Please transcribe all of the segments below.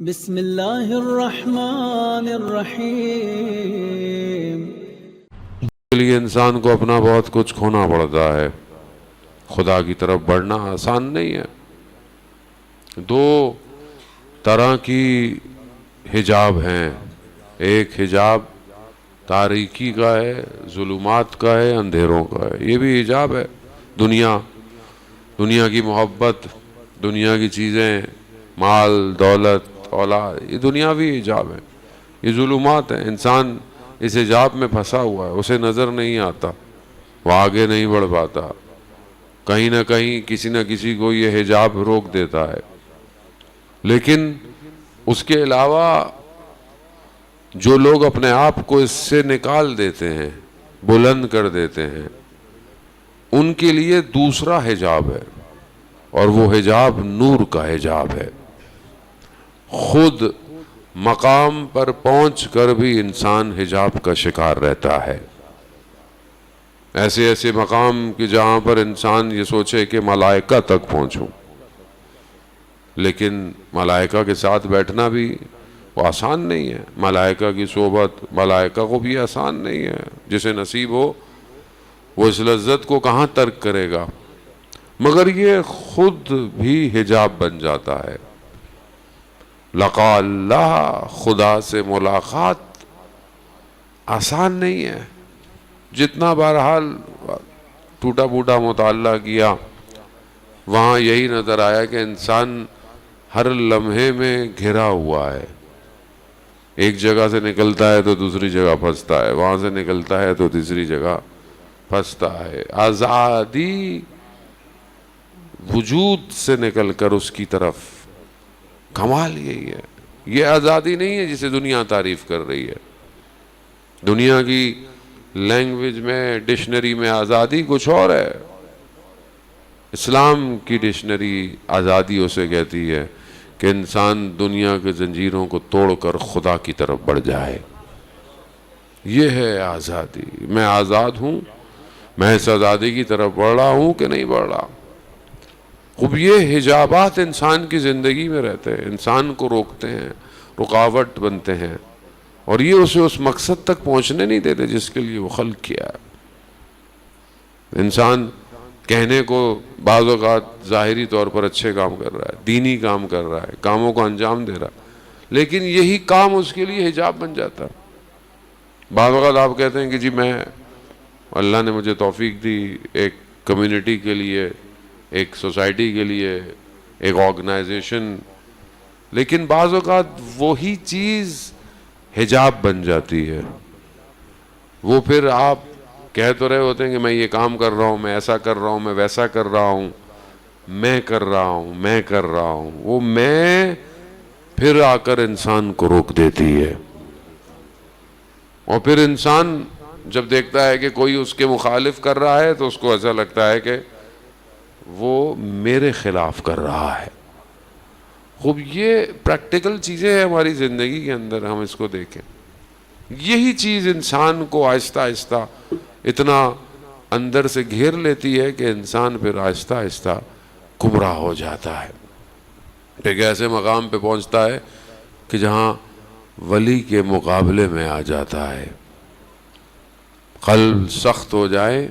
بسم اللہ الرحمن الرحیم۔ کے لیے انسان کو اپنا بہت کچھ کھونا پڑتا ہے، خدا کی طرف بڑھنا آسان نہیں ہے۔ دو طرح کی حجاب ہیں، ایک حجاب تاریکی کا ہے، ظلمات کا ہے، اندھیروں کا ہے۔ یہ بھی حجاب ہے، دنیا کی محبت، دنیا کی چیزیں، مال دولت اولاد، یہ دنیاوی حجاب ہے، یہ ظلمات ہیں۔ انسان اس حجاب میں پھنسا ہوا ہے، اسے نظر نہیں آتا، وہ آگے نہیں بڑھ پاتا، کہیں نہ کہیں کسی نہ کسی کو یہ حجاب روک دیتا ہے۔ لیکن اس کے علاوہ جو لوگ اپنے آپ کو اس سے نکال دیتے ہیں، بلند کر دیتے ہیں، ان کے لیے دوسرا حجاب ہے، اور وہ حجاب نور کا حجاب ہے۔ خود مقام پر پہنچ کر بھی انسان حجاب کا شکار رہتا ہے۔ ایسے مقام کہ جہاں پر انسان یہ سوچے کہ ملائکہ تک پہنچوں، لیکن ملائکہ کے ساتھ بیٹھنا بھی وہ آسان نہیں ہے، ملائکہ کی صحبت ملائکہ کو بھی آسان نہیں ہے۔ جسے نصیب ہو وہ اس لذت کو کہاں ترک کرے گا، مگر یہ خود بھی حجاب بن جاتا ہے۔ لقاء اللہ، خدا سے ملاقات آسان نہیں ہے۔ جتنا بہرحال ٹوٹا پھوٹا مطالعہ کیا، وہاں یہی نظر آیا کہ انسان ہر لمحے میں گھرا ہوا ہے، ایک جگہ سے نکلتا ہے تو دوسری جگہ پھنستا ہے، وہاں سے نکلتا ہے تو تیسری جگہ پھنستا ہے۔ آزادی وجود سے نکل کر اس کی طرف، کمال یہی ہے۔ یہ آزادی نہیں ہے جسے دنیا تعریف کر رہی ہے۔ دنیا کی لینگویج میں، ڈکشنری میں آزادی کچھ اور ہے۔ اسلام کی ڈکشنری آزادی اسے کہتی ہے کہ انسان دنیا کے زنجیروں کو توڑ کر خدا کی طرف بڑھ جائے۔ یہ ہے آزادی۔ میں آزاد ہوں، میں اس آزادی کی طرف بڑھ رہا ہوں کہ نہیں بڑھ رہا۔ خوب یہ حجابات انسان کی زندگی میں رہتے ہیں، انسان کو روکتے ہیں، رکاوٹ بنتے ہیں، اور یہ اسے اس مقصد تک پہنچنے نہیں دیتے جس کے لیے وہ خلق کیا ہے۔ انسان کہنے کو بعض اوقات ظاہری طور پر اچھے کام کر رہا ہے، دینی کام کر رہا ہے، کاموں کو انجام دے رہا ہے، لیکن یہی کام اس کے لیے حجاب بن جاتا ہے۔ بعض اوقات آپ کہتے ہیں کہ جی میں، اللہ نے مجھے توفیق دی ایک کمیونٹی کے لیے، ایک سوسائٹی کے لیے، ایک آرگنائزیشن، لیکن بعض اوقات وہی چیز حجاب بن جاتی ہے۔ وہ پھر آپ کہہ تو رہے ہوتے ہیں کہ میں یہ کام کر رہا ہوں، میں ایسا کر رہا ہوں، میں ویسا کر رہا ہوں، میں کر رہا ہوں، میں کر رہا ہوں، وہ میں پھر آ کر انسان کو روک دیتی ہے۔ اور پھر انسان جب دیکھتا ہے کہ کوئی اس کے مخالف کر رہا ہے تو اس کو ایسا لگتا ہے کہ وہ میرے خلاف کر رہا ہے۔ خوب یہ پریکٹیکل چیزیں ہیں ہماری زندگی کے اندر، ہم اس کو دیکھیں۔ یہی چیز انسان کو آہستہ آہستہ اتنا اندر سے گھیر لیتی ہے کہ انسان پھر آہستہ آہستہ گمراہ ہو جاتا ہے، ایک ایسے مقام پہ پہنچتا ہے کہ جہاں ولی کے مقابلے میں آ جاتا ہے۔ قلب سخت ہو جائے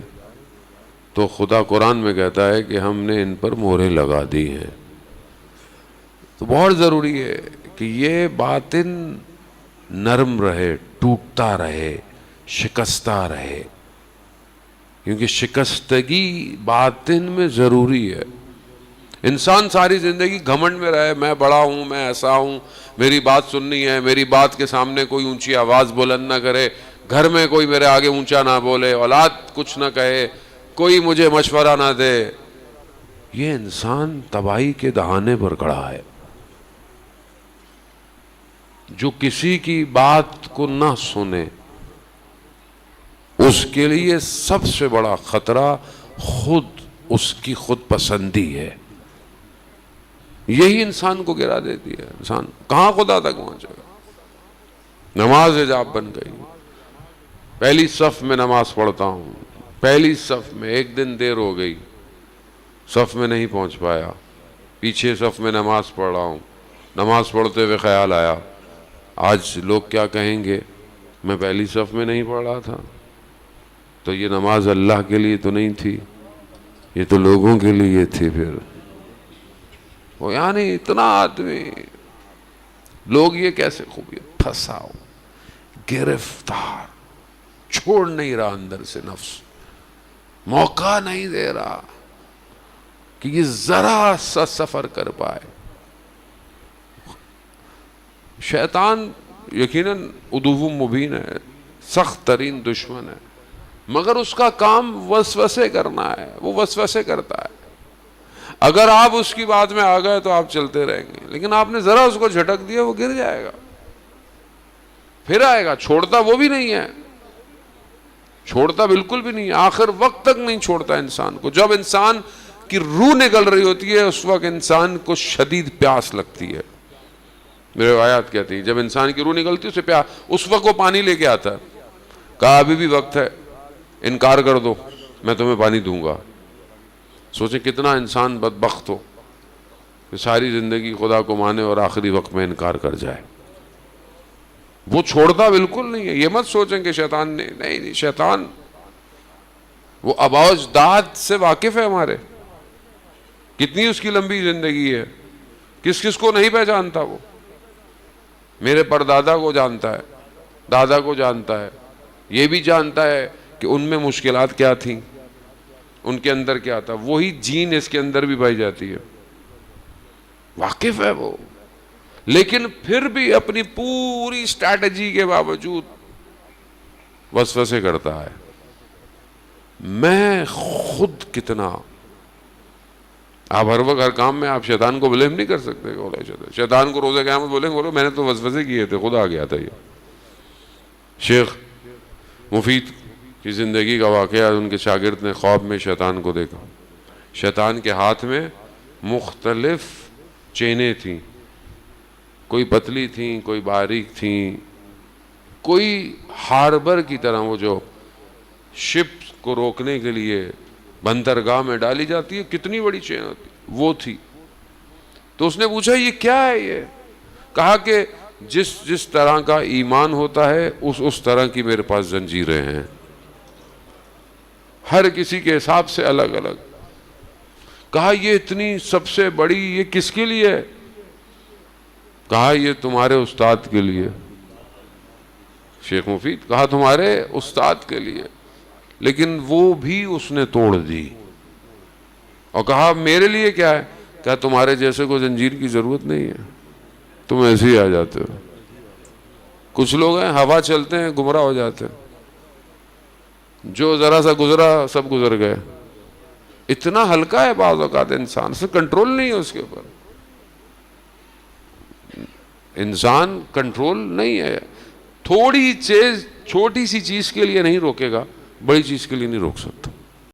تو خدا قرآن میں کہتا ہے کہ ہم نے ان پر مہریں لگا دی ہیں۔ تو بہت ضروری ہے کہ یہ باطن نرم رہے، ٹوٹتا رہے، شکستہ رہے، کیونکہ شکستگی باطن میں ضروری ہے۔ انسان ساری زندگی گھمنڈ میں رہے، میں بڑا ہوں، میں ایسا ہوں، میری بات سننی ہے، میری بات کے سامنے کوئی اونچی آواز بلند نہ کرے، گھر میں کوئی میرے آگے اونچا نہ بولے، اولاد کچھ نہ کہے، کوئی مجھے مشورہ نہ دے، یہ انسان تباہی کے دہانے پر کھڑا ہے۔ جو کسی کی بات کو نہ سنے، اس کے لیے سب سے بڑا خطرہ خود اس کی خود پسندی ہے۔ یہی انسان کو گرا دیتی ہے۔ انسان کہاں خدا تک پہنچے گا؟ نماز حجاب بن گئی، پہلی صف میں نماز پڑھتا ہوں، پہلی صف میں ایک دن دیر ہو گئی، صف میں نہیں پہنچ پایا، پیچھے صف میں نماز پڑھ رہا ہوں، نماز پڑھتے ہوئے خیال آیا آج لوگ کیا کہیں گے، میں پہلی صف میں نہیں پڑھ رہا تھا، تو یہ نماز اللہ کے لیے تو نہیں تھی، یہ تو لوگوں کے لیے تھی۔ پھر وہ یعنی اتنا آدمی، لوگ یہ کیسے خوبی پھنساؤ، گرفتار، چھوڑ نہیں رہا اندر سے نفس، موقع نہیں دے رہا کہ یہ ذرا سا سفر کر پائے۔ شیطان یقیناً عدو مبین ہے، سخت ترین دشمن ہے، مگر اس کا کام وسوسے کرنا ہے، وہ وسوسے کرتا ہے۔ اگر آپ اس کی بات میں آ گئے تو آپ چلتے رہیں گے، لیکن آپ نے ذرا اس کو جھٹک دیا وہ گر جائے گا، پھر آئے گا۔ چھوڑتا وہ بھی نہیں ہے، چھوڑتا بالکل بھی نہیں ہے، آخر وقت تک نہیں چھوڑتا انسان کو۔ جب انسان کی روح نکل رہی ہوتی ہے اس وقت انسان کو شدید پیاس لگتی ہے۔ میرے روایات کہتی ہیں جب انسان کی روح نکلتی ہے اسے پیاس، اس وقت وہ پانی لے کے آتا ہے، کہا ابھی بھی وقت ہے، انکار کر دو میں تمہیں پانی دوں گا۔ سوچیں کتنا انسان بدبخت ہو کہ ساری زندگی خدا کو مانے اور آخری وقت میں انکار کر جائے۔ وہ چھوڑتا بالکل نہیں ہے۔ یہ مت سوچیں کہ شیطان نے، نہیں، شیطان وہ آباء و اجداد سے واقف ہے ہمارے، کتنی اس کی لمبی زندگی ہے، کس کس کو نہیں پہچانتا وہ۔ میرے پردادا کو جانتا ہے، دادا کو جانتا ہے، یہ بھی جانتا ہے کہ ان میں مشکلات کیا تھیں، ان کے اندر کیا تھا، وہی جین اس کے اندر بھی پائی جاتی ہے، واقف ہے وہ۔ لیکن پھر بھی اپنی پوری اسٹریٹجی کے باوجود وسوسے کرتا ہے۔ میں خود کتنا، آپ ہر وقت ہر کام میں آپ شیطان کو بلیم نہیں کر سکتے کہ شیطان کو روزہ قیامت بولیں گے میں نے تو وسوسے کیے تھے، خود آ گیا تھا۔ یہ شیخ مفید کی زندگی کا واقعہ، ان کے شاگرد نے خواب میں شیطان کو دیکھا، شیطان کے ہاتھ میں مختلف چینیں تھیں، کوئی پتلی تھیں، کوئی باریک تھیں، کوئی ہاربر کی طرح، وہ جو شپ کو روکنے کے لیے بندرگاہ میں ڈالی جاتی ہے، کتنی بڑی چین ہوتی، وہ تھی۔ تو اس نے پوچھا یہ کیا ہے؟ یہ کہا کہ جس طرح کا ایمان ہوتا ہے اس طرح کی میرے پاس زنجیریں ہیں، ہر کسی کے حساب سے الگ الگ۔ کہا یہ اتنی سب سے بڑی یہ کس کے لیے ہے؟ کہا یہ تمہارے استاد کے لیے۔ شیخ مفید کہا تمہارے استاد کے لیے، لیکن وہ بھی اس نے توڑ دی، اور کہا میرے لیے کیا ہے؟ کہا تمہارے جیسے کو زنجیر کی ضرورت نہیں ہے، تم ایسے ہی آ جاتے ہو۔ کچھ لوگ ہیں ہوا چلتے ہیں گمراہ ہو جاتے ہیں، جو ذرا سا گزرا سب گزر گئے۔ اتنا ہلکا ہے بعض اوقات انسان، سے کنٹرول نہیں ہے اس کے اوپر، انسان کنٹرول نہیں ہے۔ تھوڑی چیز، چھوٹی سی چیز کے لیے نہیں روکے گا، بڑی چیز کے لیے نہیں روک سکتا۔